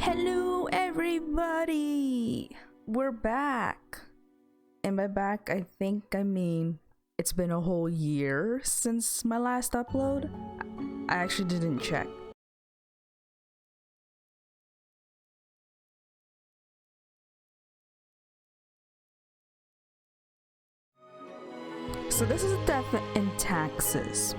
Hello everybody! We're back. And by back, I think I mean it's been a whole year since my last upload. I actually didn't check. So this is Death in Taxes.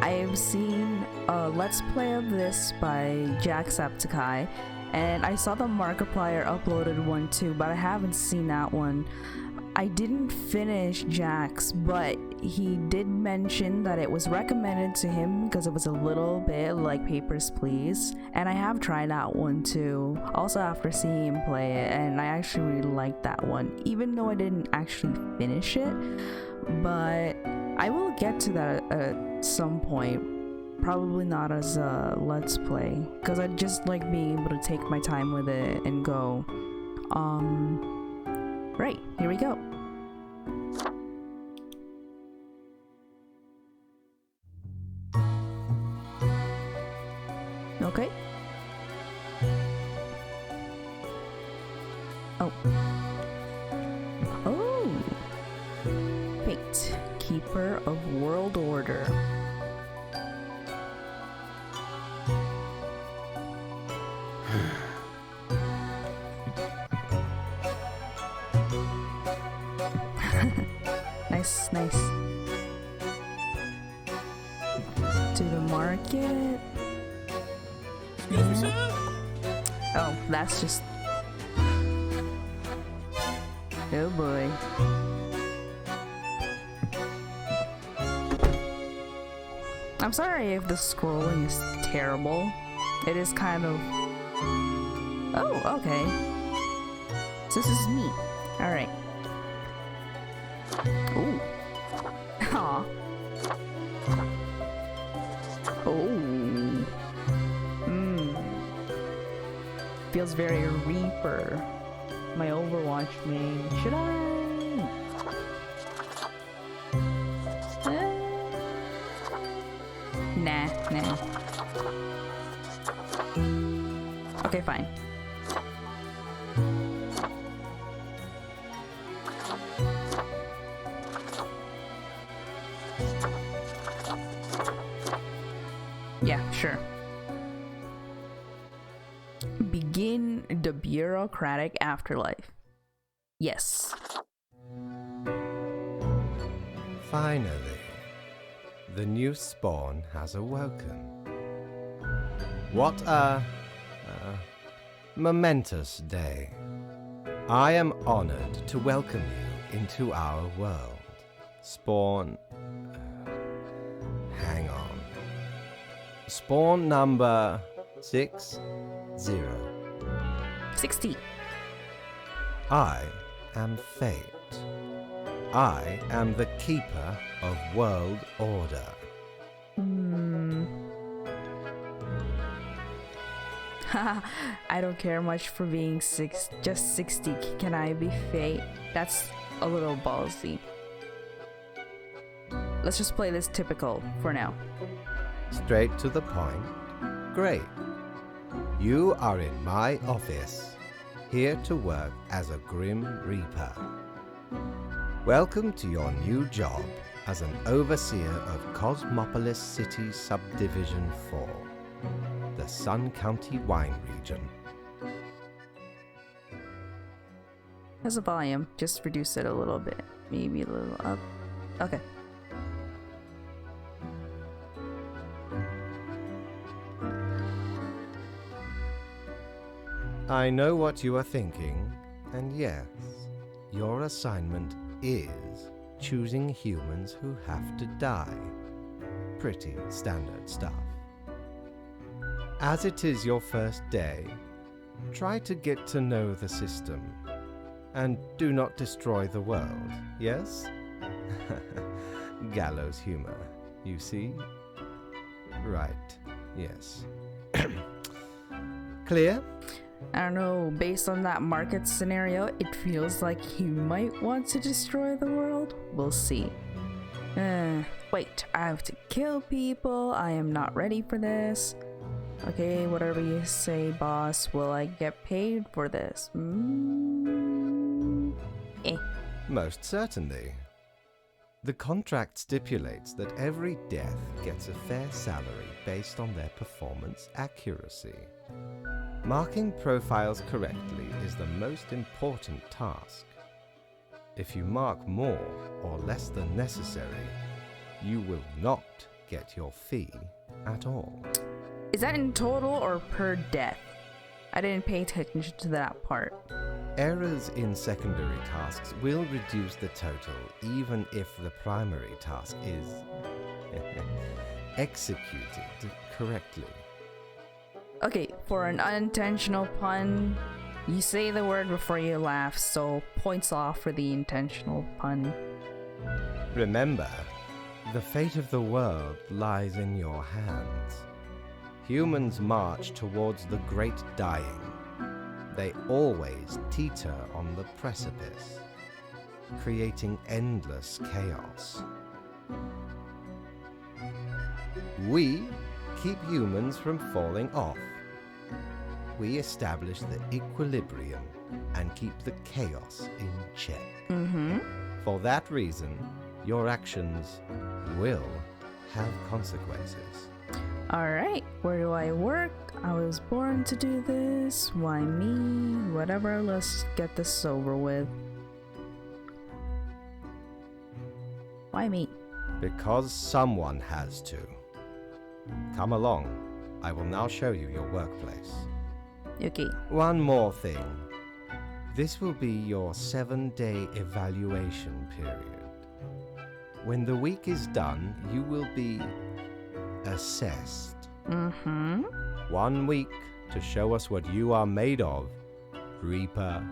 I have seen a Let's Play of this by Jacksepticeye, and I saw the Markiplier uploaded one too, but I haven't seen that one. I didn't finish Jack's, but he did mention that it was recommended to him because it was a little bit like Papers, Please, and I have tried that one too, also after seeing him play it, and I actually really liked that one, even though I didn't actually finish it. But I will get to that at some point, probably not as a Let's Play, because I just like being able to take my time with it and go. Right, here we go. Okay. Oh. Oh. Fate, Keeper of World Order. Nice, nice. To the market. Excuse me, sir? Oh, that's just... Oh boy. I'm sorry if the scrolling is terrible. It is kind of... Oh, okay. So this is me. Alright. Ooh. Aw. Oh. Feels very Reaper. My Overwatch main. Should I? Nah. Okay, fine. Yeah, sure. Begin the bureaucratic afterlife. Yes. Finally, the new spawn has awoken. What a momentous day. I am honored to welcome you into our world. Spawn... hang on. Spawn number 60. 60. I am Fate. I am the Keeper of World Order. I don't care much for being just 60. Can I be Fate? That's a little ballsy. Let's just play this typical for now. Straight to the point. Great. You are in my office, here to work as a Grim Reaper. Welcome to your new job as an overseer of Cosmopolis City Subdivision 4, the Sun County Wine Region. How's the volume? Just reduce it a little bit. Maybe a little up. Okay. I know what you are thinking, and yes, your assignment is choosing humans who have to die. Pretty standard stuff. As it is your first day, try to get to know the system, and do not destroy the world, yes? Gallows humor, you see? Right, yes. Clear? I don't know, based on that market scenario, it feels like he might want to destroy the world. We'll see. Wait, I have to kill people. I am not ready for this. Okay, whatever you say, boss. Will I get paid for this? Most certainly. The contract stipulates that every death gets a fair salary based on their performance accuracy. Marking profiles correctly is the most important task. If you mark more or less than necessary, you will not get your fee at all. Is that in total or per death? I didn't pay attention to that part. Errors in secondary tasks will reduce the total even if the primary task is executed correctly. Okay, for an unintentional pun, you say the word before you laugh, so points off for the intentional pun. Remember, the fate of the world lies in your hands. Humans march towards the great dying. They always teeter on the precipice, creating endless chaos. We keep humans from falling off. We establish the equilibrium and keep the chaos in check. For that reason, your actions will have consequences. Alright, where do I work? I was born to do this. Why me? Whatever, let's get this over with. Why me? Because someone has to. Come along. I will now show you your workplace. Okay. One more thing. This will be your 7-day evaluation period. When the week is done, you will be assessed. 1 week to show us what you are made of, Reaper.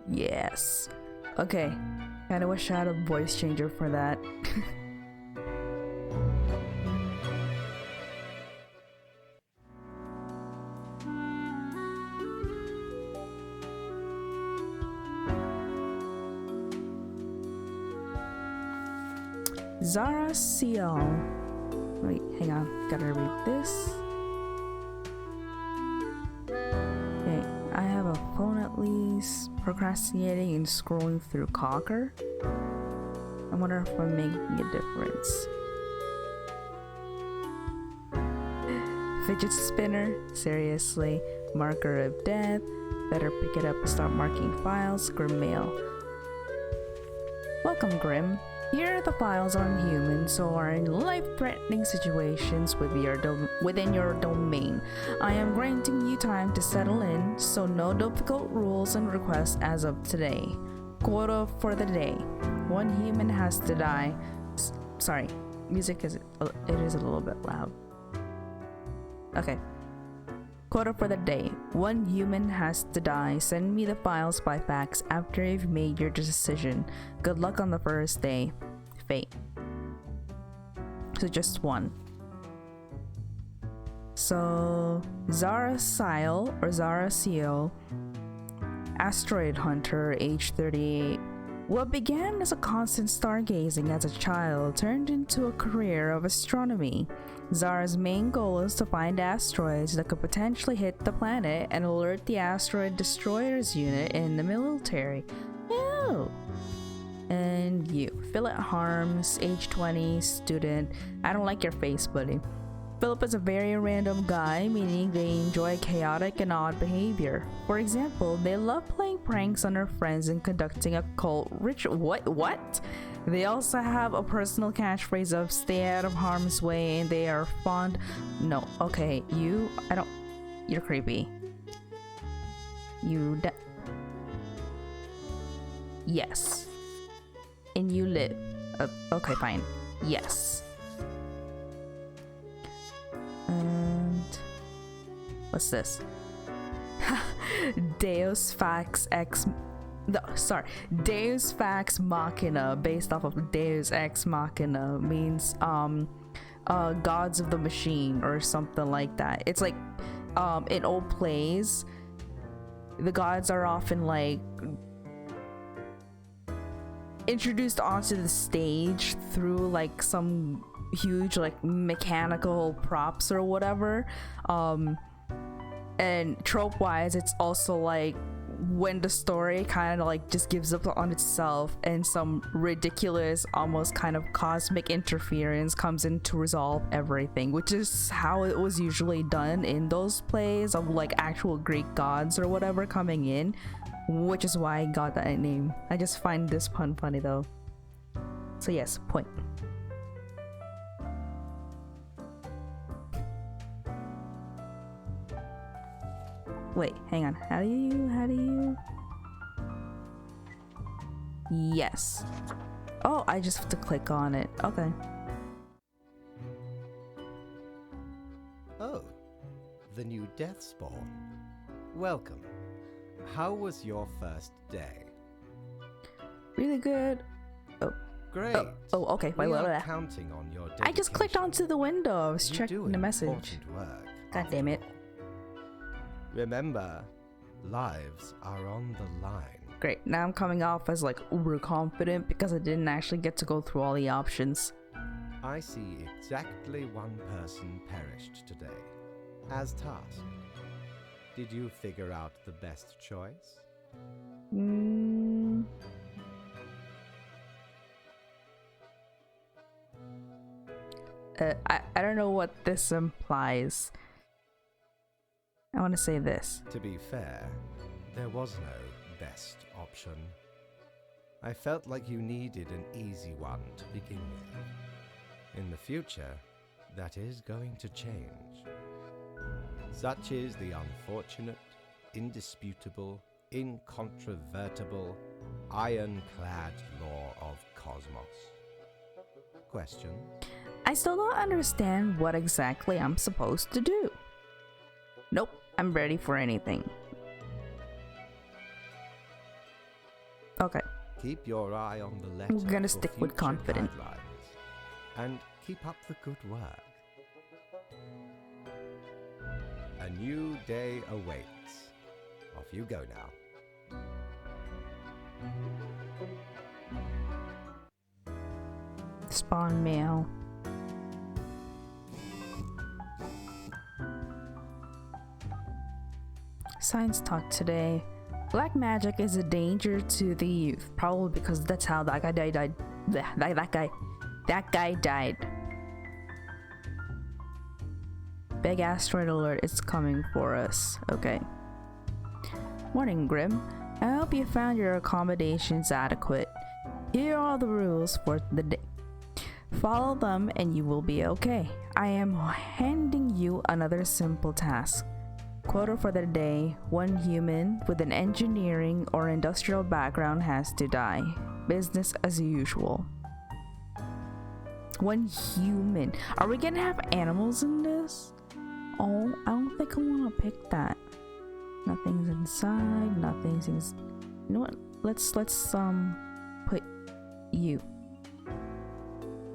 Yes. Okay. Kinda wish I had a voice changer for that. Zara Seal. Wait, hang on. Gotta read this. Okay, I have a phone at least. Procrastinating and scrolling through Cocker. I wonder if I'm making a difference. Fidget spinner? Seriously. Marker of death. Better pick it up and start marking files. Grim mail. Welcome, Grim. Here are the files on humans who are in life-threatening situations within your domain. I am granting you time to settle in, so no difficult rules and requests as of today. Quota for the day. 1 human has to die. Sorry, music is a little bit loud. Okay. Quota for the day. 1 human has to die. Send me the files by fax after you've made your decision. Good luck on the first day. Fate. So just 1. So Zara Seal or Zara Seal, asteroid hunter, age 38. What began as a constant stargazing as a child turned into a career of astronomy. Zara's main goal is to find asteroids that could potentially hit the planet and alert the asteroid destroyers unit in the military. Ew. And you, Philip Harms, age 20, student. I don't like your face, buddy. Philip is a very random guy, meaning they enjoy chaotic and odd behavior. For example, they love playing pranks on their friends and conducting occult ritual. What? They also have a personal catchphrase of stay out of harm's way, and they are fond. No, okay, you're creepy. Yes. And you live. Okay, fine. Yes. And what's this? Deus Fax Machina, based off of Deus Ex Machina, means gods of the machine or something like that. It's like in old plays, the gods are often like introduced onto the stage through like some huge like mechanical props or whatever. And trope wise, it's also like when the story kind of like just gives up on itself and some ridiculous almost kind of cosmic interference comes in to resolve everything, which is how it was usually done in those plays of like actual Greek gods or whatever coming in, which is why I got that name. I just find this pun funny though. So yes, point. Wait, hang on. How do you? Yes. Oh, I just have to click on it. Okay. Oh, the new death spawn. Welcome. How was your first day? Really good. Oh. Great. Oh, okay. Wait, we wait, are wait. counting on your I just clicked dedication. onto the window. I was You checking do the message. important work, God damn it. Remember, lives are on the line. Great. Now I'm coming off as like uber confident because I didn't actually get to go through all the options. I see exactly one person perished today, as tasked. Did you figure out the best choice? I don't know what this implies. I want to say this. To be fair, there was no best option. I felt like you needed an easy one to begin with. In the future, that is going to change. Such is the unfortunate, indisputable, incontrovertible, ironclad law of cosmos. Question? I still don't understand what exactly I'm supposed to do. Nope, I'm ready for anything. Okay. Keep your eye on the letter. I'm gonna for stick with future confident. guidelines. And keep up the good work. A new day awaits. Off you go now. Spawn mail. Science talk today. Black magic is a danger to the youth, probably because that's how that guy died. That guy died. Big asteroid alert, it's coming for us. Okay. Morning, Grim. I hope you found your accommodations adequate. Here are the rules for the day. Follow them and you will be okay. I am handing you another simple task. Quota for the day: 1 human with an engineering or industrial background has to die. Business as usual. 1 human. Are we gonna have animals in this? Oh, I don't think I want to pick that. Nothing's inside. Nothing's in. You know what? Let's put you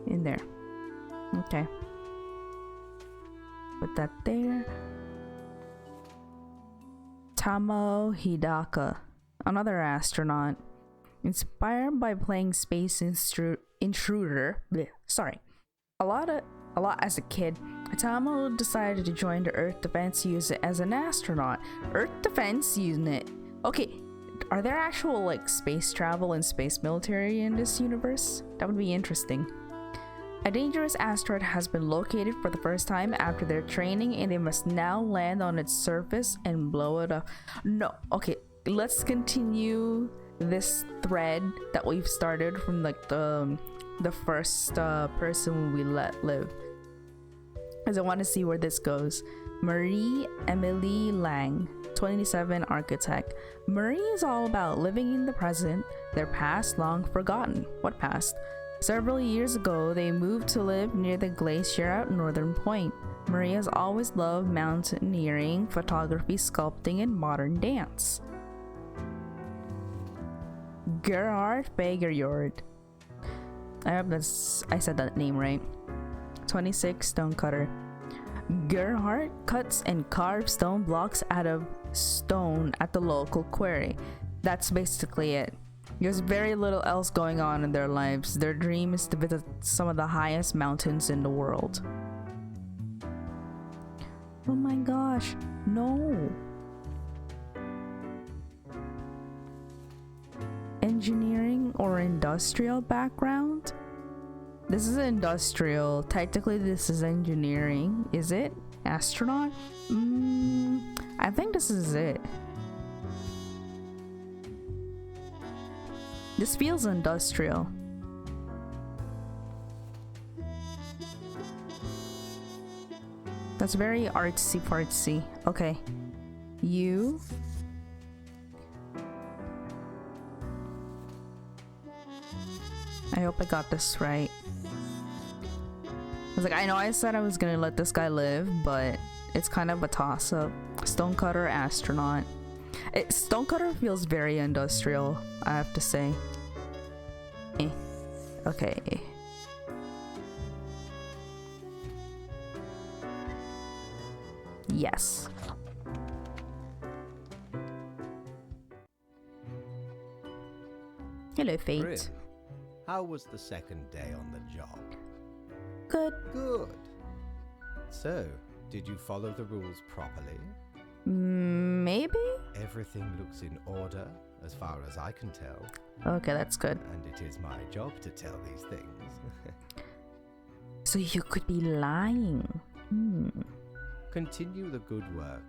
in there. Okay. Put that there. Tamo Hidaka, another astronaut. Inspired by playing Space Intruder, a lot as a kid, Tamo decided to join the Earth Defense Unit as an astronaut. Earth Defense Unit. Okay, are there actual like space travel and space military in this universe? That would be interesting. A dangerous asteroid has been located for the first time after their training, and they must now land on its surface and blow it up. No, okay, let's continue this thread that we've started from like the first person we let live, because I want to see where this goes. Marie Emily Lang, 27, architect. Marie is all about living in the present, their past long forgotten. What past? Several years ago, they moved to live near the glacier at Northern Point. Marie has always loved mountaineering, photography, sculpting, and modern dance. Gerhard Begeryord. I hope I said that name right. 26, stonecutter. Gerhard cuts and carves stone blocks out of stone at the local quarry. That's basically it. There's very little else going on in their lives. Their dream is to visit some of the highest mountains in the world. Oh my gosh, no. Engineering or industrial background? This is industrial. Technically, this is engineering. Is it? Astronaut? I think this is it. This feels industrial. That's very artsy fartsy. Okay. You. I hope I got this right. I was like, I know I said I was gonna let this guy live, but it's kind of a toss-up. Stonecutter, astronaut. Stonecutter feels very industrial, I have to say. Okay. Yes. Hello, Fate. Grim, how was the second day on the job? Good. Good. So, did you follow the rules properly? Maybe? Everything looks in order, as far as I can tell. Okay, that's good. And it is my job to tell these things. So you could be lying. Continue the good work,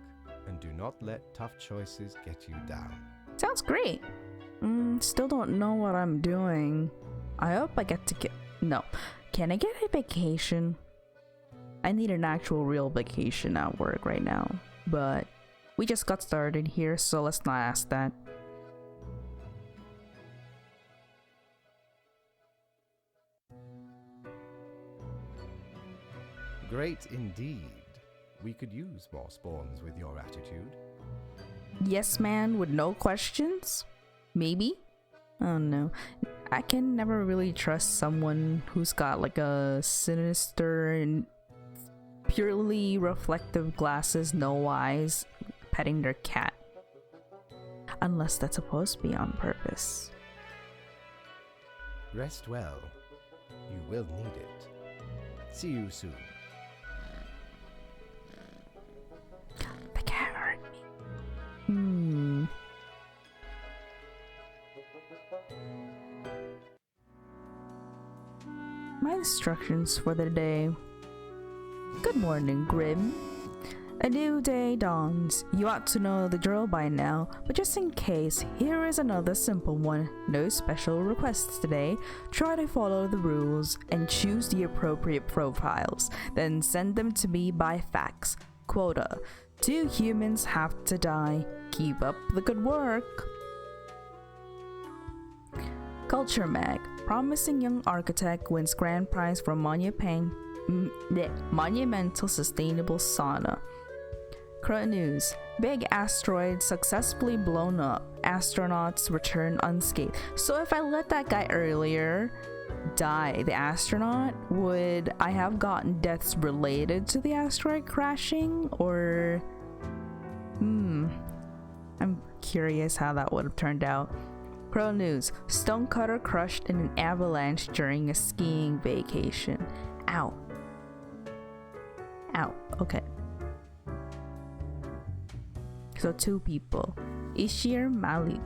and do not let tough choices get you down. Sounds great. Still don't know what I'm doing. I hope I get to No. Can I get a vacation? I need an actual real vacation at work right now. But we just got started here, so let's not ask that. Great indeed. We could use more spawns with your attitude. Yes, man, with no questions? Maybe? Oh no. I can never really trust someone who's got like a sinister and purely reflective glasses, no eyes, petting their cat. Unless that's supposed to be on purpose. Rest well. You will need it. See you soon. The cat hurt me. My instructions for the day. Good morning, Grim. A new day dawns. You ought to know the drill by now, but just in case, here is another simple one. No special requests today. Try to follow the rules and choose the appropriate profiles, then send them to me by fax. Quota: 2 humans have to die. Keep up the good work. Culture Mag. Promising young architect wins grand prize for monumental sustainable sauna. Current news. Big asteroid successfully blown up. Astronauts return unscathed. So if I let that guy earlier die, the astronaut, would I have gotten deaths related to the asteroid crashing? Or... I'm curious how that would have turned out. Pro news. Stonecutter crushed in an avalanche during a skiing vacation. Ow. Ow. Okay. So 2 people. Ishir Malik,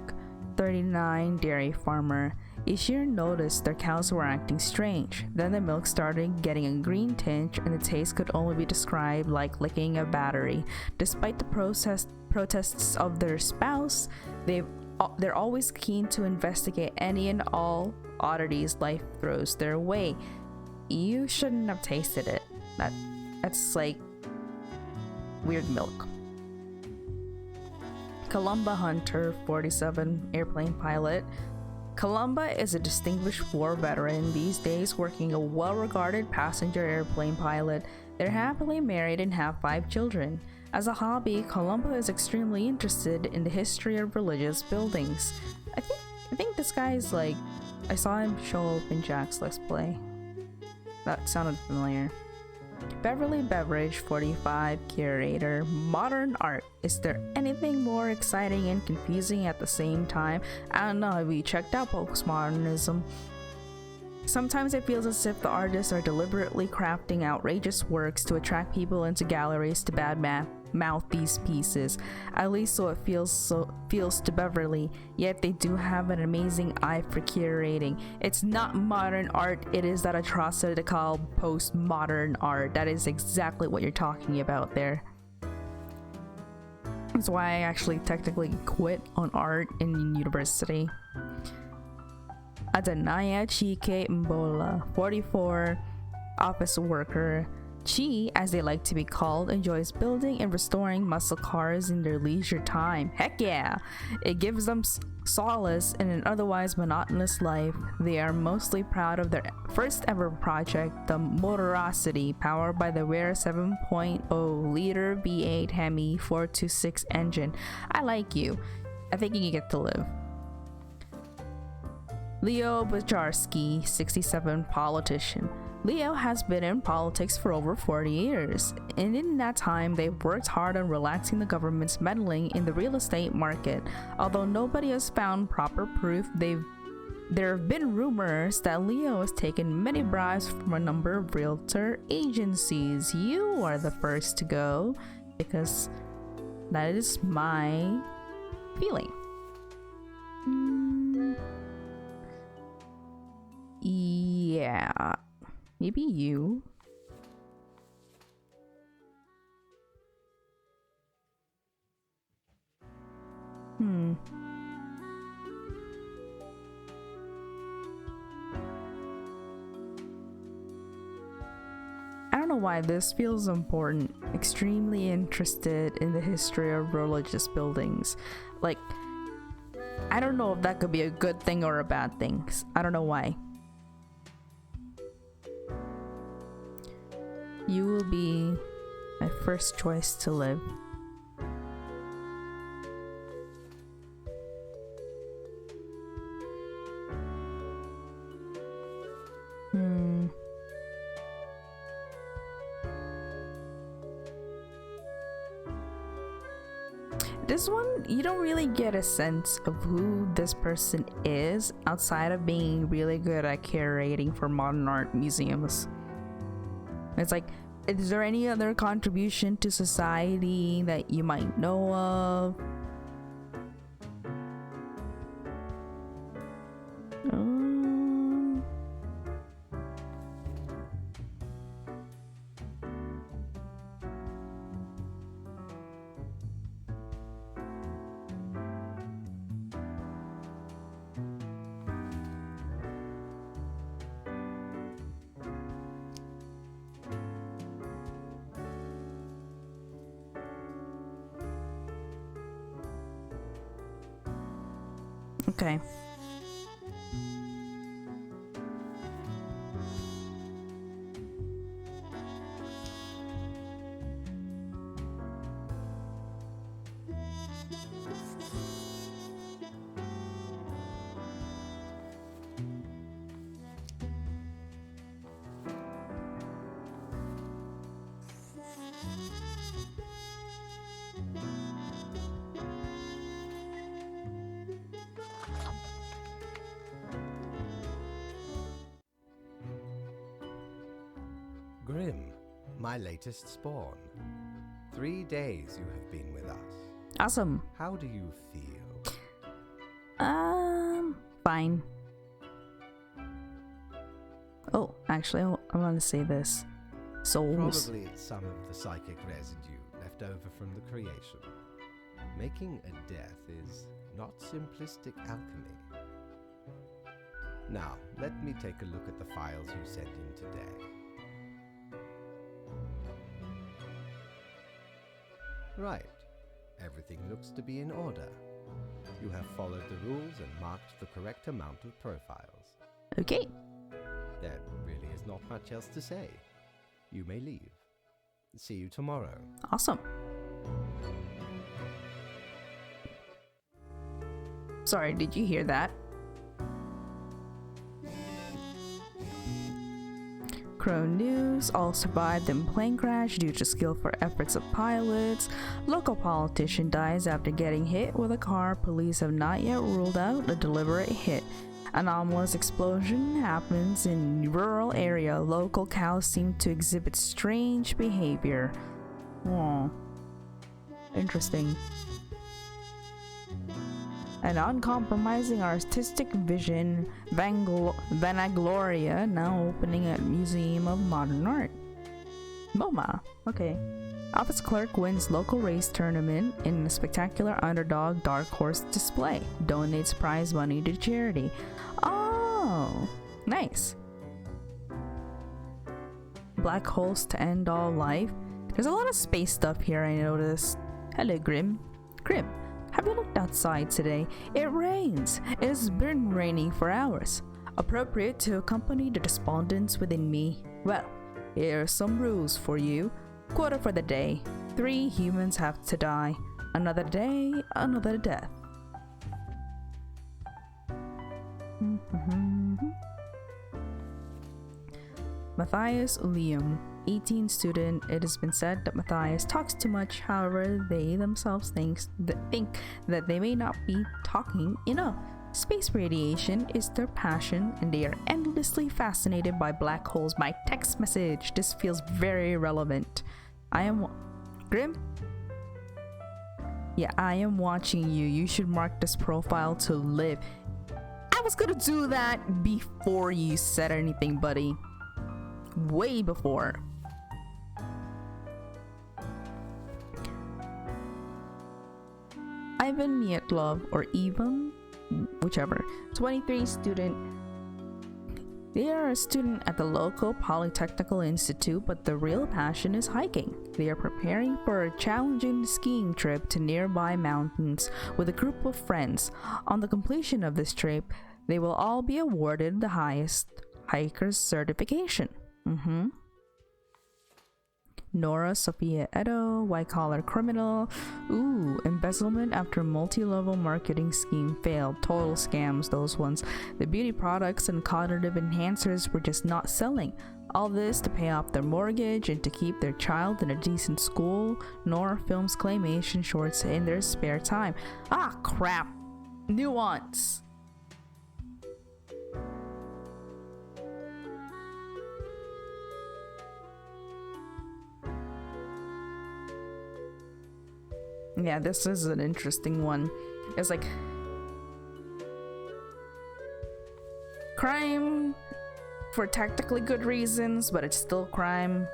39, dairy farmer. Ishir noticed their cows were acting strange. Then the milk started getting a green tinge and the taste could only be described like licking a battery. Despite the protests of their spouse, they're always keen to investigate any and all oddities life throws their way. You shouldn't have tasted it. That's like weird milk. Columba Hunter, 47, airplane pilot. Columba is a distinguished war veteran these days, working a well-regarded passenger airplane pilot. They're happily married and have 5 children. As a hobby, Columba is extremely interested in the history of religious buildings. I think this guy is like... I saw him show up in Jack's Let's Play. That sounded familiar. Beverly Beverage 45, curator, modern art. Is there anything more exciting and confusing at the same time? I don't know, have you checked out postmodernism? Sometimes it feels as if the artists are deliberately crafting outrageous works to attract people into galleries to mouth these pieces. At least so it feels to Beverly, yet they do have an amazing eye for curating. It's not modern art, it is that atrocity called postmodern art. That is exactly what you're talking about there. That's why I actually technically quit on art in university. Adanaya Chike Mbola, 44, office worker. Chi, as they like to be called, enjoys building and restoring muscle cars in their leisure time. Heck yeah! It gives them solace in an otherwise monotonous life. They are mostly proud of their first ever project, the Motorosity, powered by the rare 7.0 liter V8 Hemi 426 engine. I like you. I think you get to live. Leo Bajarski, 67, politician. Leo has been in politics for over 40 years, and in that time they've worked hard on relaxing the government's meddling in the real estate market. Although nobody has found proper proof, there have been rumors that Leo has taken many bribes from a number of realtor agencies. You are the first to go, because that is my feeling. Yeah, maybe you. I don't know why this feels important. Extremely interested in the history of religious buildings. Like, I don't know if that could be a good thing or a bad thing. I don't know why. You will be my first choice to live. This one, you don't really get a sense of who this person is outside of being really good at curating for modern art museums. It's like, is there any other contribution to society that you might know of? Okay. Grim, my latest spawn. 3 days you have been with us. Awesome. How do you feel? Fine. Oh, actually, I want to say this. Souls. Probably some of the psychic residue left over from the creation. Making a death is not simplistic alchemy. Now, let me take a look at the files you sent in today. Right. Everything looks to be in order. You have followed the rules and marked the correct amount of profiles. Okay. There really is not much else to say. You may leave. See you tomorrow. Awesome. Sorry, did you hear that? Crow News all survived in plane crash due to skillful efforts of pilots. Local politician dies after getting hit with a car. Police have not yet ruled out a deliberate hit. Anomalous explosion happens in rural area. Local cows seem to exhibit strange behavior. Oh, interesting. An uncompromising artistic vision, Vanagloria, now opening at Museum of Modern Art. MoMA, okay. Office clerk wins local race tournament in a spectacular underdog dark horse display. Donates prize money to charity. Oh, nice. Black holes to end all life. There's a lot of space stuff here, I noticed. Hello, Grim. Grim, have you looked outside today? It rains. It has been raining for hours. Appropriate to accompany the despondence within me. Well, here are some rules for you. Quota for the day. 3 humans have to die. Another day, another death. Matthias Ulium, 18 student. It has been said that Matthias talks too much. However, they themselves think that they may not be talking enough. Space radiation is their passion, and they are endlessly fascinated by black holes. My text message. This feels very relevant. I am Grim. Yeah, I am watching you. You should mark this profile to live. I was gonna do that before you said anything, buddy. Way before. Ivan Mietlov, or Ivan, whichever, 23 student. They are a student at the local Polytechnical Institute, but the real passion is hiking. They are preparing for a challenging skiing trip to nearby mountains with a group of friends. On the completion of this trip, they will all be awarded the highest hiker's certification. Nora Sophia Edo, white-collar criminal. Ooh, embezzlement after multi-level marketing scheme failed. Total scams, those ones. The beauty products and cognitive enhancers were just not selling. All this to pay off their mortgage and to keep their child in a decent school. Nora films claymation shorts in their spare time. Ah, crap. Nuance. Yeah, this is an interesting one. It's like crime for tactically good reasons, but it's still crime.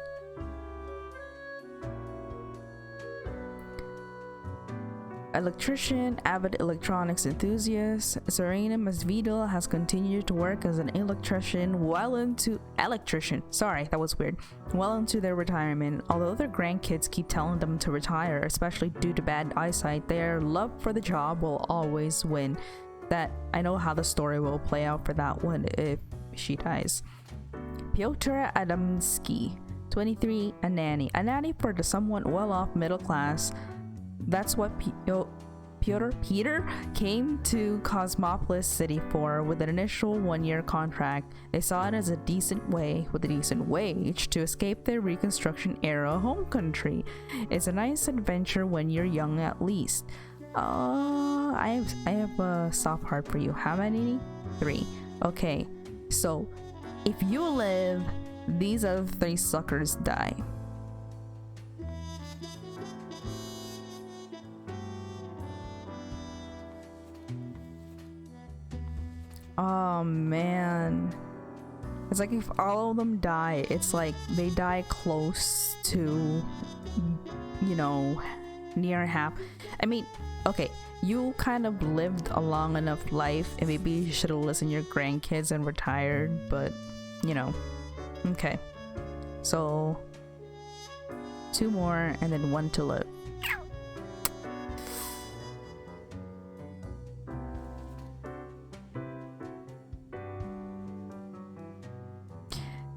Electrician, avid electronics enthusiast, Serena Masvidal has continued to work as an electrician well into their retirement. Although their grandkids keep telling them to retire, especially due to bad eyesight, their love for the job will always win. That I know how the story will play out for that one if she dies. Piotr Adamski, 23, a nanny for the somewhat well-off middle class. That's what Peter came to Cosmopolis City for, with an initial 1-year contract. They saw it as a decent way, with a decent wage, to escape their Reconstruction era home country. It's a nice adventure when you're young, at least. I have a soft heart for you. How many? 3. Okay, so if you live, these other 3 suckers die. Oh man, it's like if all of them die, it's like they die close to, you know, near half. I mean, okay, you kind of lived a long enough life, and maybe you should have listened to your grandkids and retired, but you know. Okay, so 2 more and then 1 to live.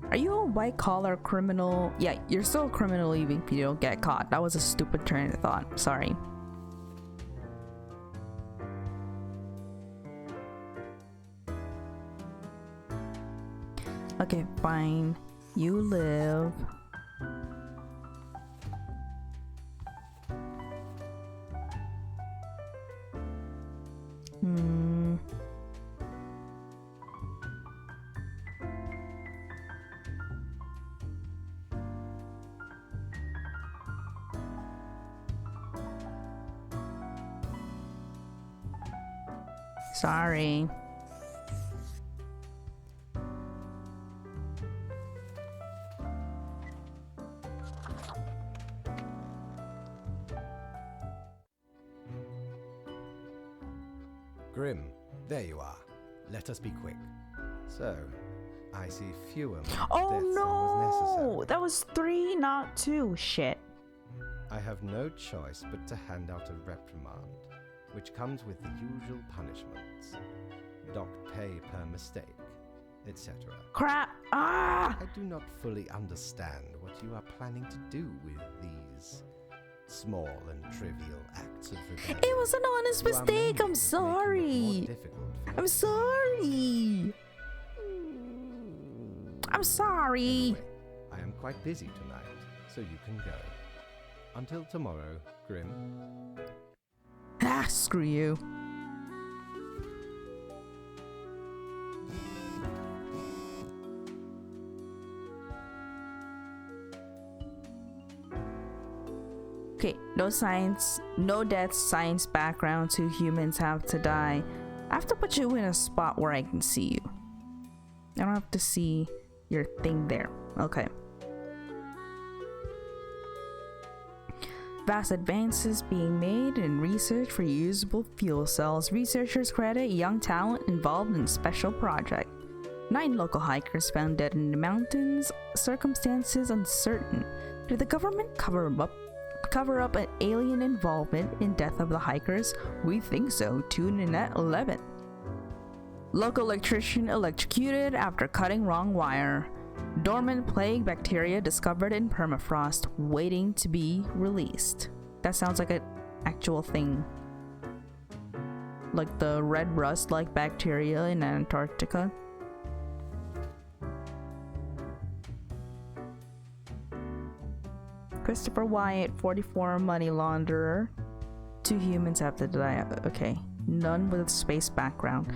Are you a white-collar criminal? Yeah, you're still a criminal even if you don't get caught. That was a stupid train of thought. Sorry. Okay, fine. You live. Hmm. Sorry. Grim, there you are. Let us be quick. So, I see fewer more Oh deaths than was no! necessary. That was 3, not 2. Shit. I have no choice but to hand out a reprimand, which comes with the usual punishments. Docked pay per mistake, etc. Crap! Ah! I do not fully understand what you are planning to do with these small and trivial acts of rebellion. It was an honest You are mistake. mainly I'm making it more sorry. difficult for I'm sorry. I'm sorry. Anyway, I am quite busy tonight, so you can go. Until tomorrow, Grim. Ah, screw you. Okay, no science, no death, science background, 2 humans have to die. I have to put you in a spot where I can see you. I don't have to see your thing there. Okay. Vast advances being made in research for usable fuel cells. Researchers credit young talent involved in special project. 9 local hikers found dead in the mountains. Circumstances uncertain. Did the government cover up an alien involvement in death of the hikers? We think so. Tune in at 11. Local electrician electrocuted after cutting wrong wire. Dormant plague bacteria discovered in permafrost, waiting to be released. That sounds like an actual thing. Like the red rust-like bacteria in Antarctica. Christopher Wyatt, 44, money launderer. 2 humans have to die. Okay. None with a space background.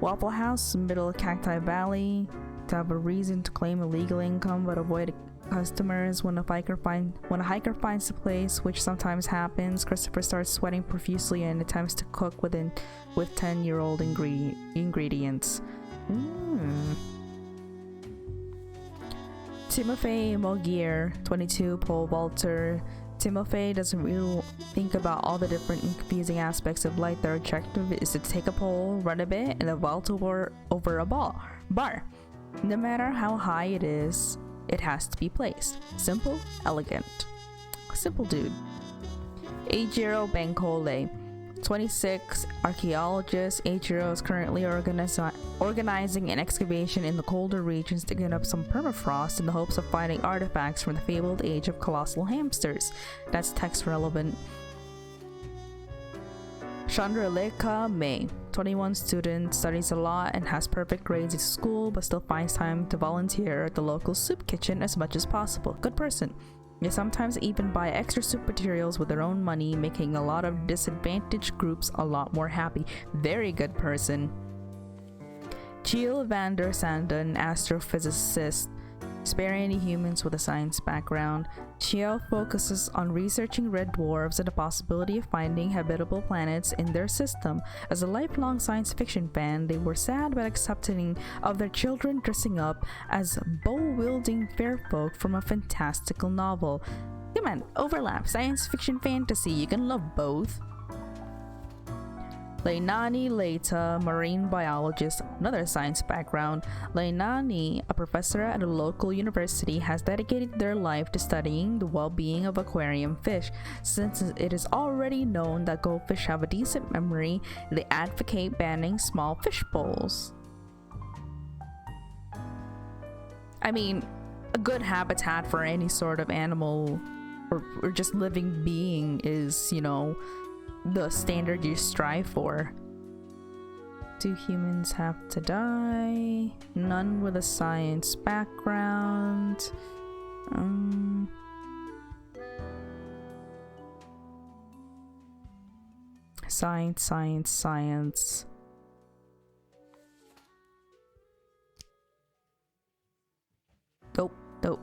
Waffle House, middle of Cacti Valley. To have a reason to claim illegal income but avoid customers. When a hiker finds the place, which sometimes happens, Christopher starts sweating profusely and attempts to cook with 10-year-old ingredients. Timofey Mogier, 22, pole vaulter. Timofey doesn't really think about all the different and confusing aspects of life. Their objective is to take a pole, run a bit, and then vault over a bar. No matter how high it is, it has to be placed. Simple, elegant. Simple dude. Eijiro Bankole, 26, archaeologist. Eijiro is currently organizing an excavation in the colder regions to get up some permafrost in the hopes of finding artifacts from the fabled age of colossal hamsters. That's text relevant. Chandralekha May, 21, student, studies a lot and has perfect grades at school but still finds time to volunteer at the local soup kitchen as much as possible. Good person. They sometimes even buy extra soup materials with their own money, making a lot of disadvantaged groups a lot more happy. Very good person. Jill van der Sanden, astrophysicist. Sparing any humans with a science background, Chiao focuses on researching red dwarfs and the possibility of finding habitable planets in their system. As a lifelong science fiction fan, they were sad but accepting of their children dressing up as bow-wielding fair folk from a fantastical novel. Come on, overlap, science fiction, fantasy, you can love both. Leinani Leita, marine biologist, another science background. Leinani, a professor at a local university, has dedicated their life to studying the well-being of aquarium fish. Since it is already known that goldfish have a decent memory, they advocate banning small fish bowls. I mean, a good habitat for any sort of animal or just living being is, you know, the standard you strive for. do humans have to die? None with a science background. Science, science, science. Nope, nope.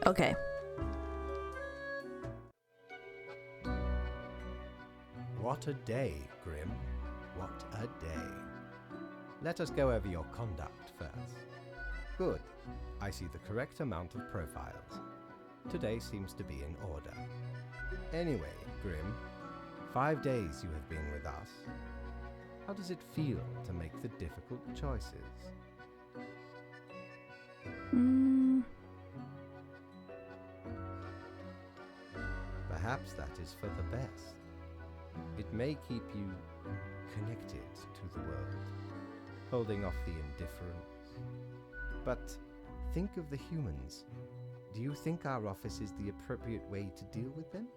Okay. What a day, Grim. What a day. Let us go over your conduct first. Good. I see the correct amount of profiles. Today seems to be in order. Anyway, Grim, 5 days you have been with us. How does it feel to make the difficult choices? Perhaps that is for the best. It may keep you connected to the world, holding off the indifference. But think of the humans. Do you think our office is the appropriate way to deal with them?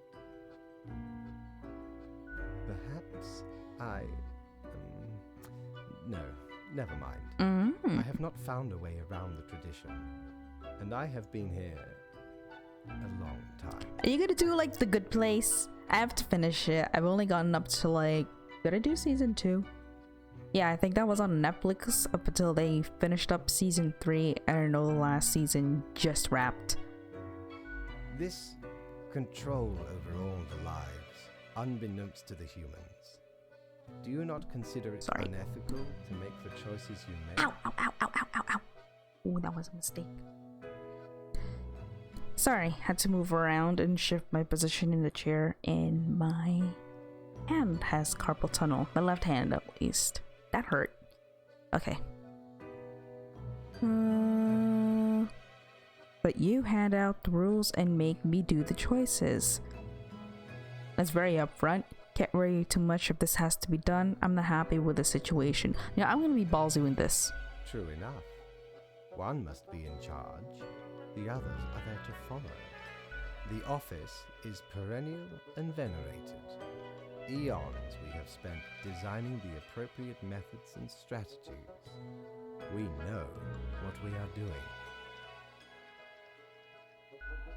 Perhaps no, never mind. I have not found a way around the tradition, and I have been here a long time. Are you gonna do like The Good Place? I have to finish it. I've only gotten up to like, did I do season 2? Yeah, I think that was on Netflix up until they finished up season 3. I don't know, the last season just wrapped. This control over all the lives, unbeknownst to the humans. Do you not consider it unethical to make the choices you make? Ow, ow, ow, ow, ow, ow, ow. Oh, that was a mistake. Sorry, had to move around and shift my position in the chair, and my hand has carpal tunnel. My left hand, at least. That hurt. Okay. But you hand out the rules and make me do the choices. That's very upfront. Can't worry too much if this has to be done. I'm not happy with the situation. Yeah, I'm gonna be ballsy with this. True enough. One must be in charge. The others are there to follow. The office is perennial and venerated. Eons we have spent designing the appropriate methods and strategies. We know what we are doing.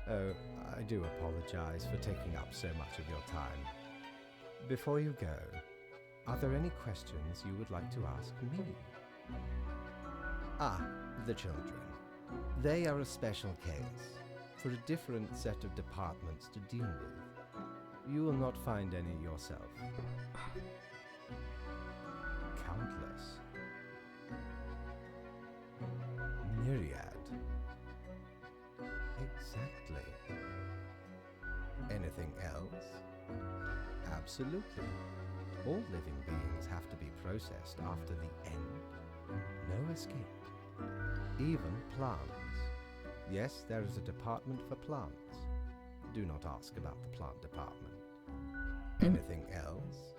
Oh, I do apologize for taking up so much of your time. Before you go, are there any questions you would like to ask me? Ah, the children. They are a special case, for a different set of departments to deal with. You will not find any yourself. Countless. Myriad. Exactly. Anything else? Absolutely. All living beings have to be processed after the end. No escape. Even plants. Yes, there is a department for plants. Do not ask about the plant department. Anything else?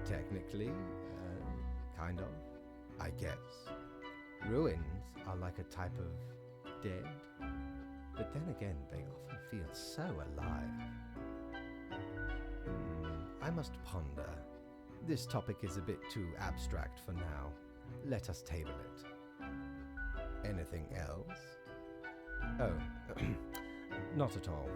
Technically, kind of, I guess. Ruins are like a type of dead, but then again, they often feel so alive. I must ponder. This topic is a bit too abstract for now. Let us table it. Anything else? Oh, not at all.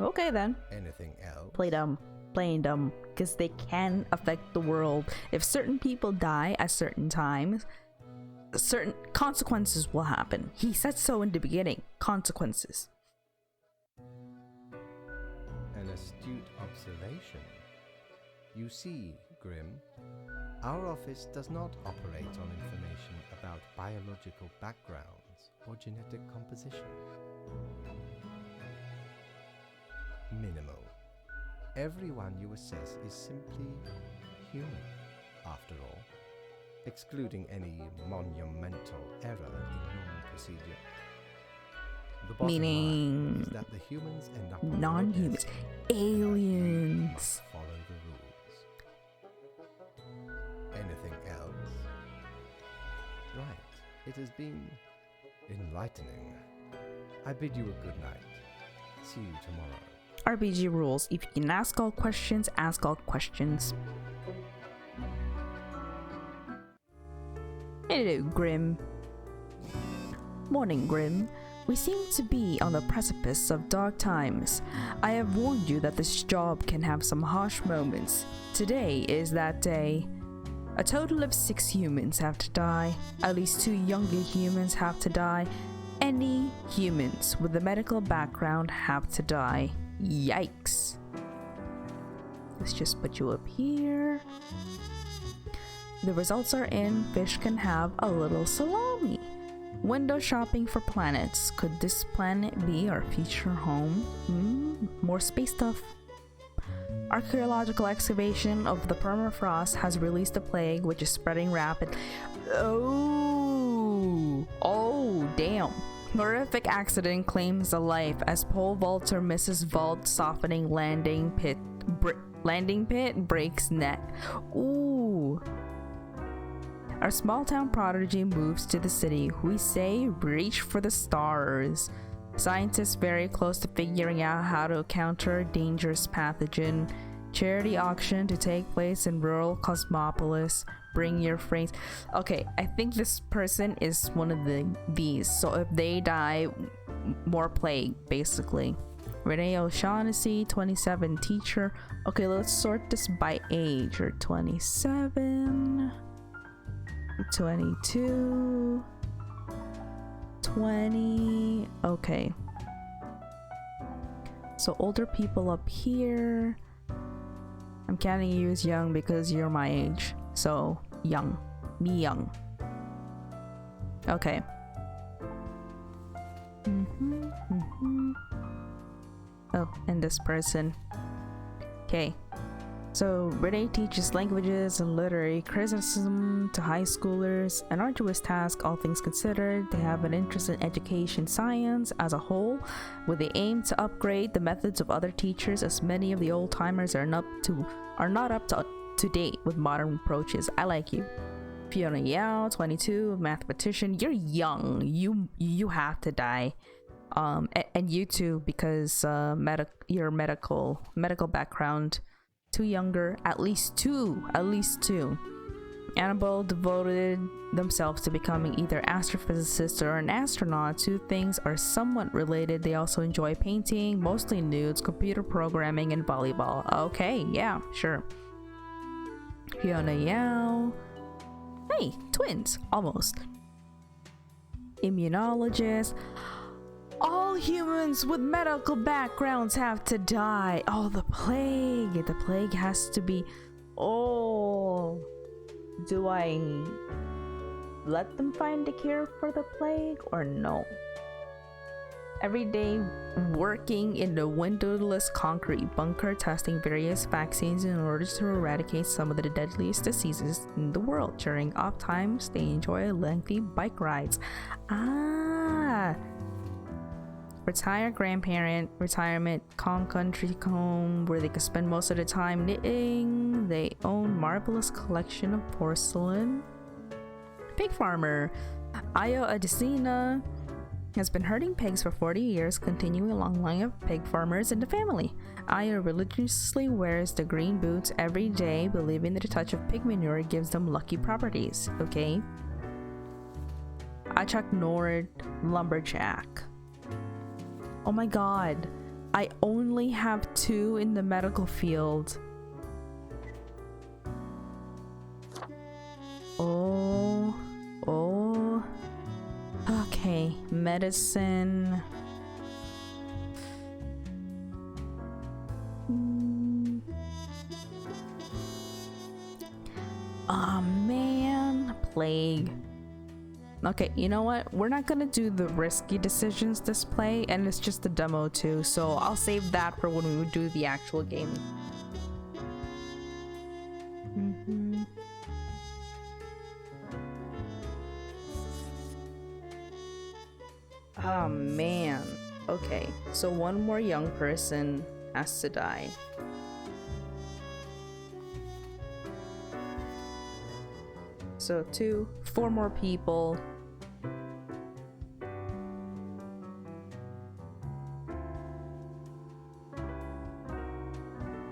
Okay then. Anything else? Play dumb. Playing dumb. Because they can affect the world. If certain people die at certain times, certain consequences will happen. He said so in the beginning. Consequences. An astute observation. You see, Grimm, our office does not operate on information about biological backgrounds or genetic composition. Minimal. Everyone you assess is simply human, after all, excluding any monumental error in normal procedure. The bottom Meaning line is that the humans end up on non-humans, your desk aliens. must follow the rules. Anything else? Right. It has been enlightening. I bid you a good night. See you tomorrow. RPG rules. If you can ask all questions, ask all questions. Hello, Grimm. Morning, Grimm. We seem to be on the precipice of dark times. I have warned you that this job can have some harsh moments. Today is that day. A total of 6 humans have to die. At least 2 younger humans have to die. Any humans with a medical background have to die. Yikes. Let's just put you up here. The results are in. Fish can have a little salami. Window shopping for planets. Could this planet be our future home? More space stuff. Archaeological excavation of the permafrost has released a plague which is spreading rapidly. Oh, damn. Horrific accident claims a life as pole vaulter misses vault, softening landing pit breaks neck. Ooh. Our small town prodigy moves to the city. We say reach for the stars. Scientists very close to figuring out how to counter dangerous pathogen. Charity auction to take place in rural Cosmopolis. Bring your friends. Okay, I think this person is one of these. So if they die, more plague, basically. Renee O'Shaughnessy, 27, teacher. Okay, let's sort this by age. Or 27, 22, 20. Okay. So older people up here. I'm counting you as young because you're my age. So young. Me young. Okay. Oh, and this person. Okay. So Renee teaches languages and literary criticism to high schoolers, an arduous task all things considered. They have an interest in education science as a whole, with the aim to upgrade the methods of other teachers, as many of the old timers are not up to date with modern approaches. I like you. Fiona Yao, 22, mathematician. You're young. You have to die. And you too, because your medical background. 2 younger, at least two. Annabelle devoted themselves to becoming either astrophysicist or an astronaut. 2 things are somewhat related. They also enjoy painting, mostly nudes, computer programming, and volleyball. Okay, yeah, sure. Fiona Yao. Hey, twins, almost. Immunologist. All humans with medical backgrounds have to die. Oh, the plague. The plague has to be. Oh. Do I let them find a cure for the plague or no? Every day working in the windowless concrete bunker, testing various vaccines in order to eradicate some of the deadliest diseases in the world. During off times, they enjoy lengthy bike rides. Retired grandparent, retirement, country home where they can spend most of the time knitting. They own marvelous collection of porcelain. Pig farmer, Ayo Adesina has been herding pigs for 40 years, continuing a long line of pig farmers in the family. Ayo religiously wears the green boots every day, believing that a touch of pig manure gives them lucky properties. Okay. Achak Nord, lumberjack. Oh my god, I only have 2 in the medical field. Oh. Okay, medicine. Oh man, plague. Okay, you know what? We're not gonna do the risky decisions this play, and it's just a demo too, so I'll save that for when we would do the actual game. Oh man. Okay, so one more young person has to die. So 4 more people.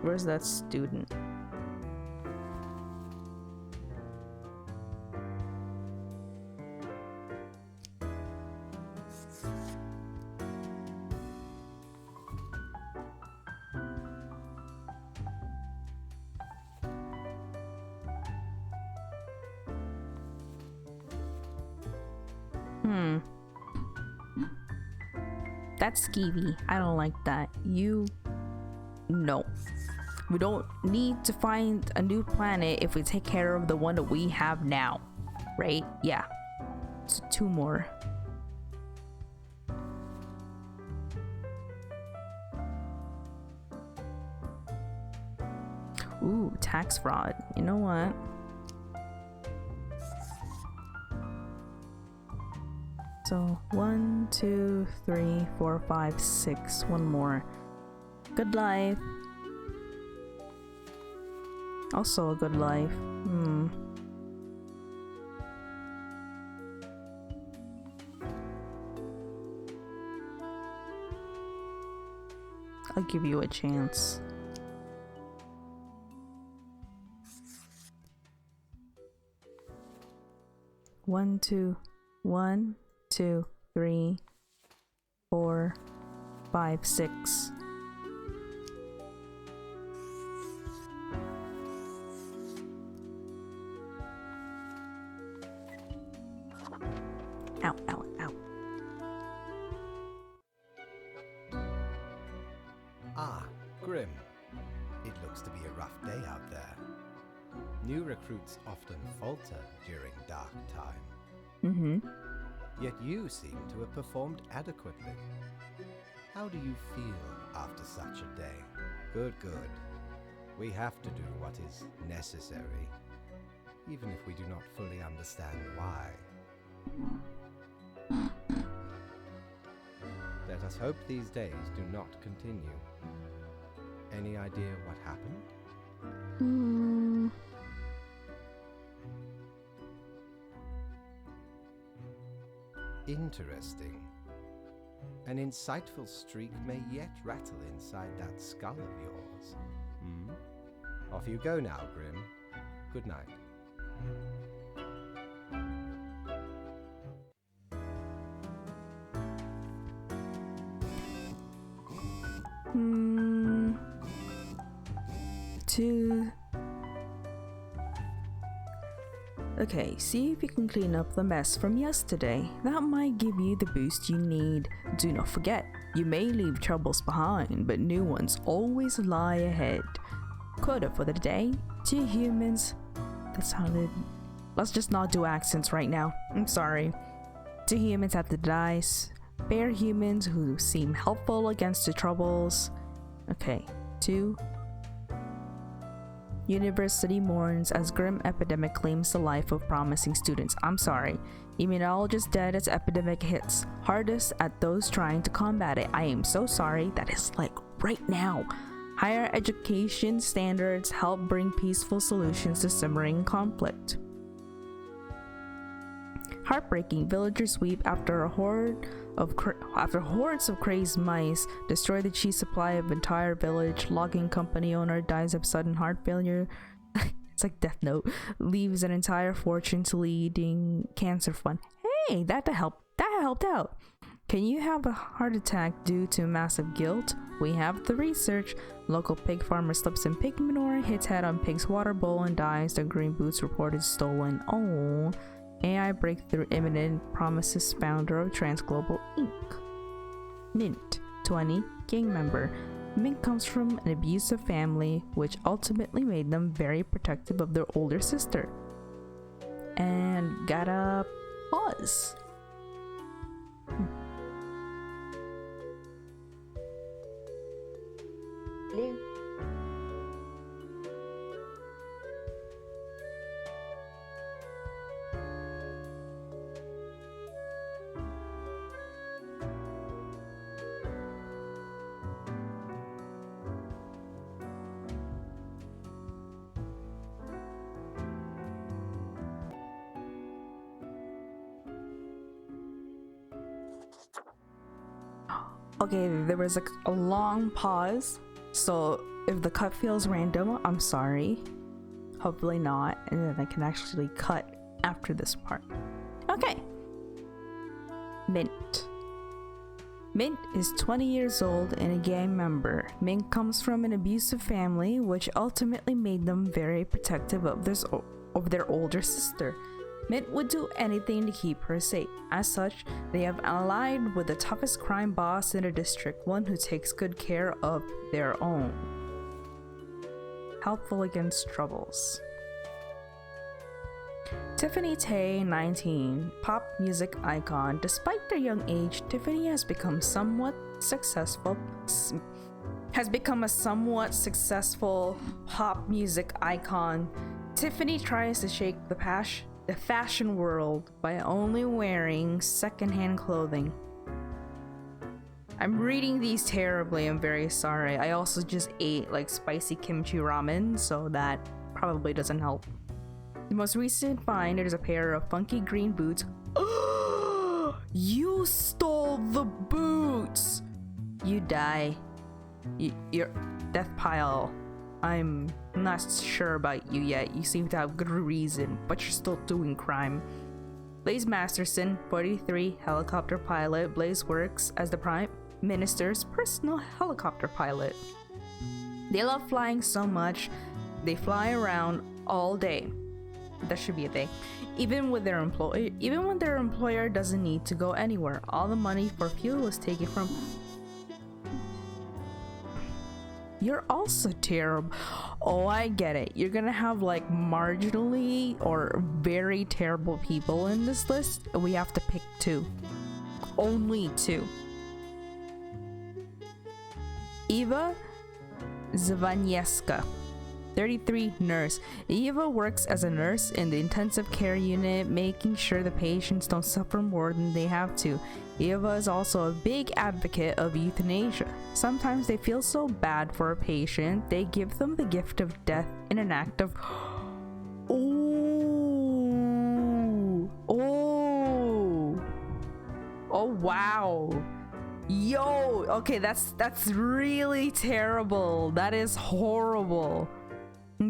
Where's that student? That's skeevy. I don't like that. No. We don't need to find a new planet if we take care of the one that we have now. Right? Yeah. So 2 more. Ooh, tax fraud. You know what? So 1, 2, 3, 4, 5, 6. 1 more. Good life. Also a good life. I'll give you a chance. One, 2, 3, 4, 5, 6. Ow, ow, ow. Ah, Grim. It looks to be a rough day out there. New recruits often falter during dark time. Yet you seem to have performed adequately. How do you feel after such a day? Good, good. We have to do what is necessary, even if we do not fully understand why. Let us hope these days do not continue. Any idea what happened? Interesting. An insightful streak may yet rattle inside that skull of yours. Off you go now, Grim. Good night. Okay, see if you can clean up the mess from yesterday. That might give you the boost you need. Do not forget, you may leave troubles behind, but new ones always lie ahead. Quota for the day: 2 humans. That sounded... Let's just not do accents right now. I'm sorry. 2 humans have to die. Spare humans who seem helpful against the troubles. Okay, 2. University mourns as grim epidemic claims the life of promising students. I'm sorry. Immunologist dead as epidemic hits hardest at those trying to combat it. I am so sorry. That is like right now. Higher education standards help bring peaceful solutions to simmering conflict. Heartbreaking. Villagers weep after hordes of crazed mice destroy the cheese supply of entire village. Logging company owner dies of sudden heart failure. It's like Death Note. Leaves an entire fortune to leading cancer fund. Hey, that helped out. Can you have a heart attack due to massive guilt? We have the research. Local pig farmer slips in pig manure, hits head on pig's water bowl and dies. The green boots reported stolen. Oh. AI breakthrough imminent, promises founder of Transglobal Inc. Mint, 20, gang member. Mint comes from an abusive family, which ultimately made them very protective of their older sister. and gotta pause. Hello. Okay, there was a long pause, so if the cut feels random, I'm sorry. Hopefully not, and then I can actually cut after this part. Okay. Mint. Mint is 20 years old and a gang member. Mint comes from an abusive family, which ultimately made them very protective of their older sister. Mint would do anything to keep her safe. As such, they have allied with the toughest crime boss in the district, one who takes good care of their own. Helpful against troubles. Tiffany Tay, 19, pop music icon. Despite their young age, Tiffany has become a somewhat successful pop music icon. Tiffany tries to shake the fashion world by only wearing secondhand clothing. I'm reading these terribly, I'm very sorry. I also just ate like spicy kimchi ramen, so that probably doesn't help. The most recent find is a pair of funky green boots. You stole the boots! You die. You're death pile. I'm not sure about you yet. You seem to have good reason, but you're still doing crime. Blaze Masterson, 43, helicopter pilot. Blaze works as the Prime Minister's personal helicopter pilot. They love flying so much, they fly around all day. That should be a thing. Even when their employer doesn't need to go anywhere. All the money for fuel is taken from. You're also terrible. Oh, I get it. You're gonna have like marginally or very terrible people in this list. We have to pick two. Only two. Eva Zvanieska, 33, nurse. Eva works as a nurse in the intensive care unit, making sure the patients don't suffer more than they have to. Eva is also a big advocate of euthanasia. Sometimes they feel so bad for a patient, they give them the gift of death in an act of oh wow. Yo, okay, that's really terrible. That is horrible.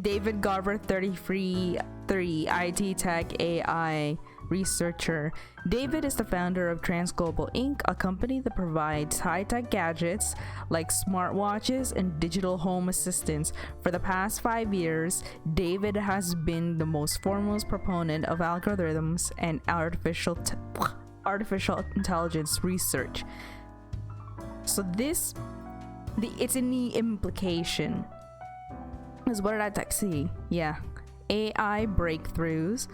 David Garver, 33, IT Tech AI researcher. David is the founder of Transglobal Inc., a company that provides high-tech gadgets like smartwatches and digital home assistants. For the past 5 years, David has been the most foremost proponent of algorithms and artificial intelligence research. So it's in the implication. Is what did I see? Yeah. AI breakthroughs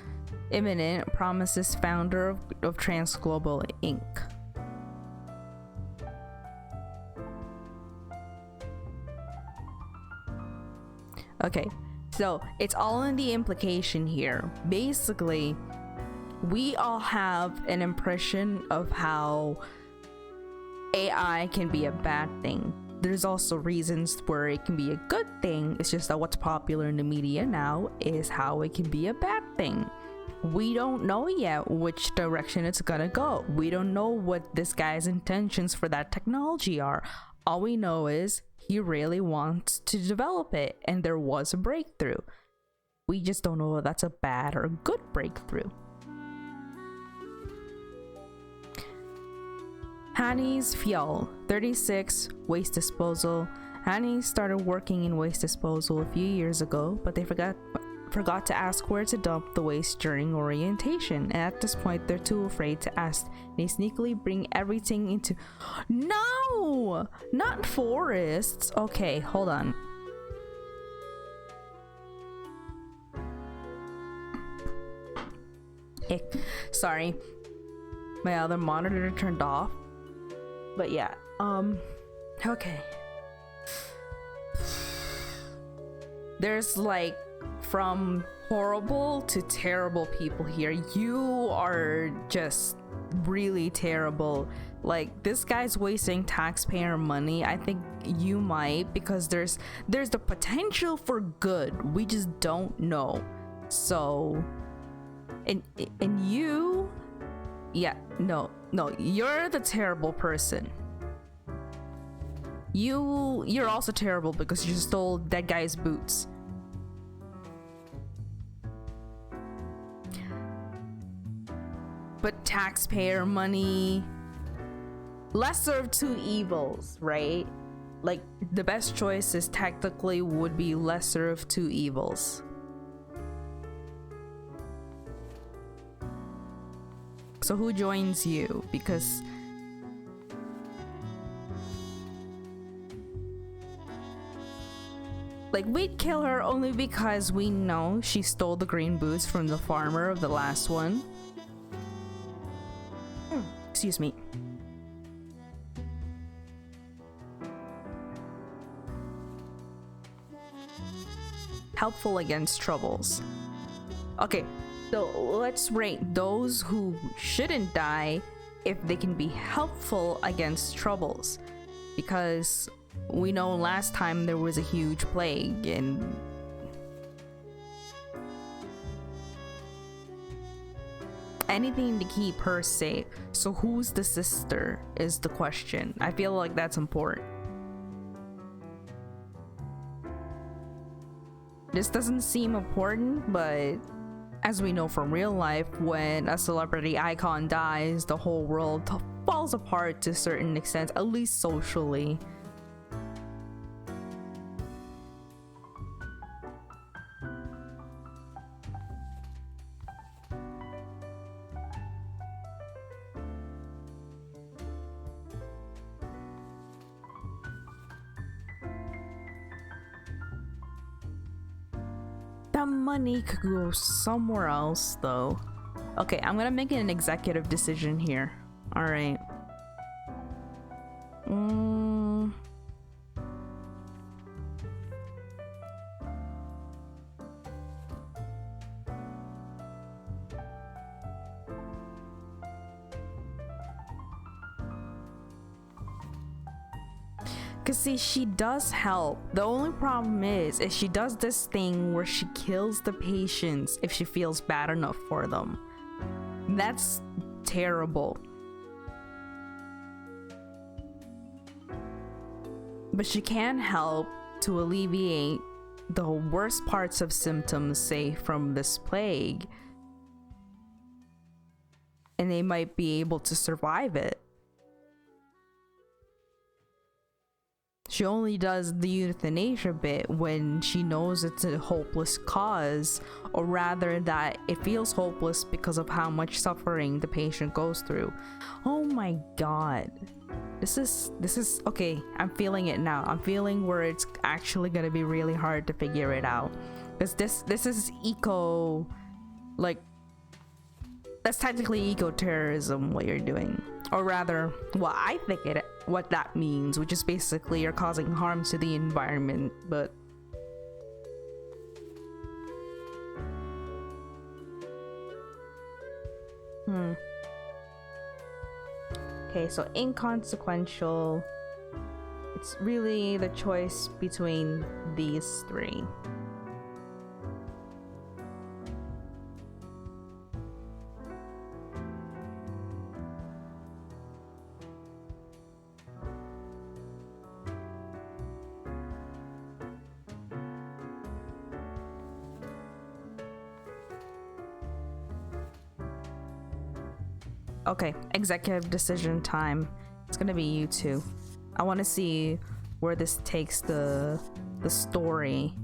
imminent, promises founder of Transglobal Inc. Okay, so it's all in the implication here. Basically, we all have an impression of how AI can be a bad thing. There's also reasons where it can be a good thing. It's just that what's popular in the media now is how it can be a bad thing. We don't know yet which direction it's gonna go. We don't know what this guy's intentions for that technology are. All we know is he really wants to develop it, and there was a breakthrough. We just don't know if that's a bad or good breakthrough. Hanny's Fjell, 36, waste disposal. Hanny started working in waste disposal a few years ago, but they forgot to ask where to dump the waste during orientation, and at this point they're too afraid to ask. They sneakily bring everything into— No! Not forests! Okay, hold on. Sorry, my other monitor turned off. But yeah, okay. There's like from horrible to terrible people here. You are just really terrible. Like, this guy's wasting taxpayer money. I think you might, because there's the potential for good. We just don't know. So, and you, yeah, no, you're the terrible person. You're also terrible because you stole that guy's boots. But taxpayer money, lesser of two evils, right? Like, the best choice is technically would be lesser of two evils. So who joins you? Because like, we'd kill her only because we know she stole the green boots from the farmer of the last one. Excuse me. Helpful against troubles. Okay, so let's rate those who shouldn't die if they can be helpful against troubles. Because we know last time there was a huge plague and anything to keep her safe. So who's the sister is the question. I feel like that's important. This doesn't seem important, but as we know from real life, when a celebrity icon dies, the whole world falls apart to a certain extent, at least socially. That money could go somewhere else though. Okay, I'm gonna make an executive decision here. All right. Cause see, she does help. The only problem is she does this thing where she kills the patients if she feels bad enough for them. That's terrible. But she can help to alleviate the worst parts of symptoms, say, from this plague. And they might be able to survive it. She only does the euthanasia bit when she knows it's a hopeless cause, or rather that it feels hopeless because of how much suffering the patient goes through. Oh my god. This is okay, I'm feeling it now. I'm feeling where it's actually gonna be really hard to figure it out. Because this is eco, like, that's technically eco-terrorism what you're doing. Or rather, well, I think what that means, which is basically you're causing harm to the environment, but okay, so inconsequential. It's really the choice between these three. Okay, executive decision time. It's gonna be you two. I want to see where this takes the story.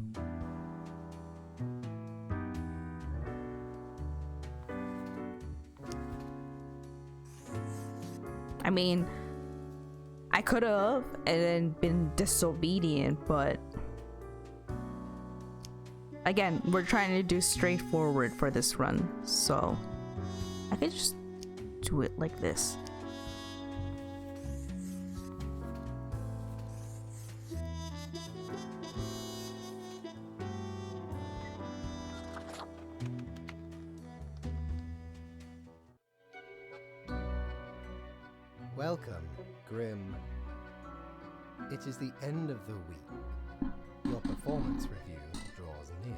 I mean, I could have and then been disobedient, but again, we're trying to do straightforward for this run, so I could just do it like this. Welcome, Grim. It is the end of the week. Your performance review draws near.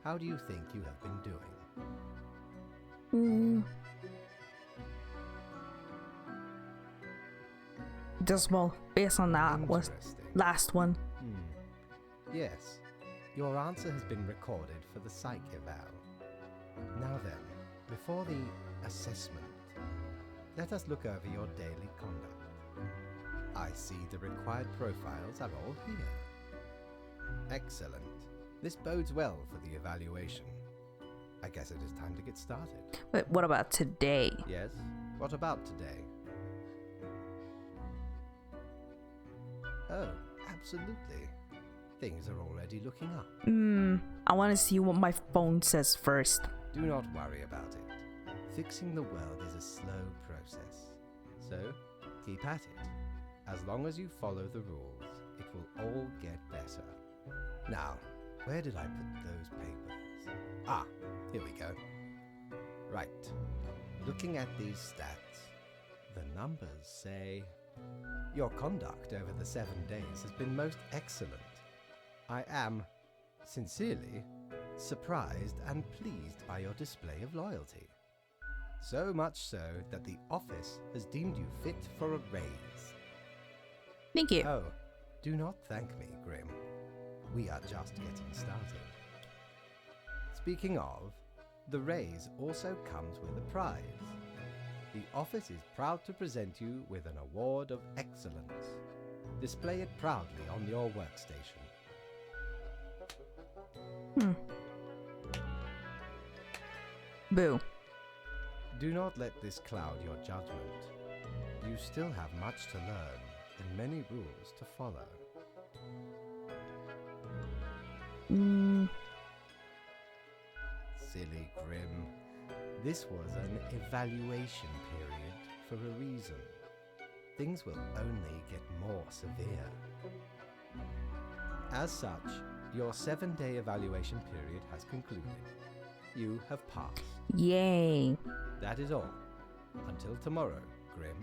How do you think you have been doing? Just well, based on that was Interesting. last one. Yes, your answer has been recorded for the psych eval. Now then, before the assessment, let us look over your daily conduct. I see the required profiles are all here. Excellent. This bodes well for the evaluation. I guess it is time to get started. But what about today? Yes? What about today? Oh, absolutely. Things are already looking up. I want to see what my phone says first. Do not worry about it. Fixing the world is a slow process. So, keep at it. As long as you follow the rules, it will all get better. Now, where did I put those papers? Ah, here we go. Right. Looking at these stats, the numbers say your conduct over the 7 days has been most excellent. I am, sincerely, surprised and pleased by your display of loyalty. So much so that the office has deemed you fit for a raise. Thank you. Oh, do not thank me, Grim. We are just getting started. Speaking of, the raise also comes with a prize. The office is proud to present you with an award of excellence. Display it proudly on your workstation. Boo. Do not let this cloud your judgment. You still have much to learn and many rules to follow. Silly Grim. This was an evaluation period for a reason. Things will only get more severe. As such, your 7-day evaluation period has concluded. You have passed. Yay. That is all. Until tomorrow, Grim.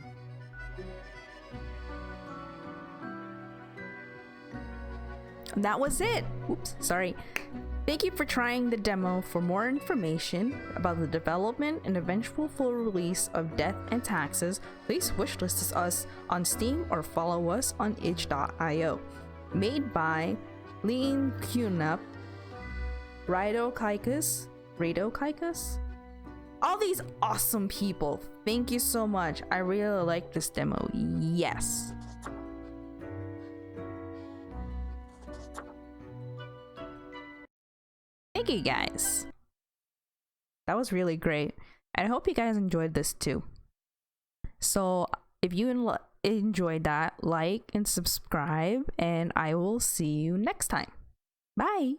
That was it. Oops, sorry. Thank you for trying the demo. For more information about the development and eventual full release of Death and Taxes, please wishlist us on Steam or follow us on itch.io. Made by Lean Cunup, Rado Kaikus, all these awesome people. Thank you so much. I really like this demo. Yes. Thank you guys. That was really great. And I hope you guys enjoyed this too. So if you enjoyed that, like and subscribe, and I will see you next time. Bye.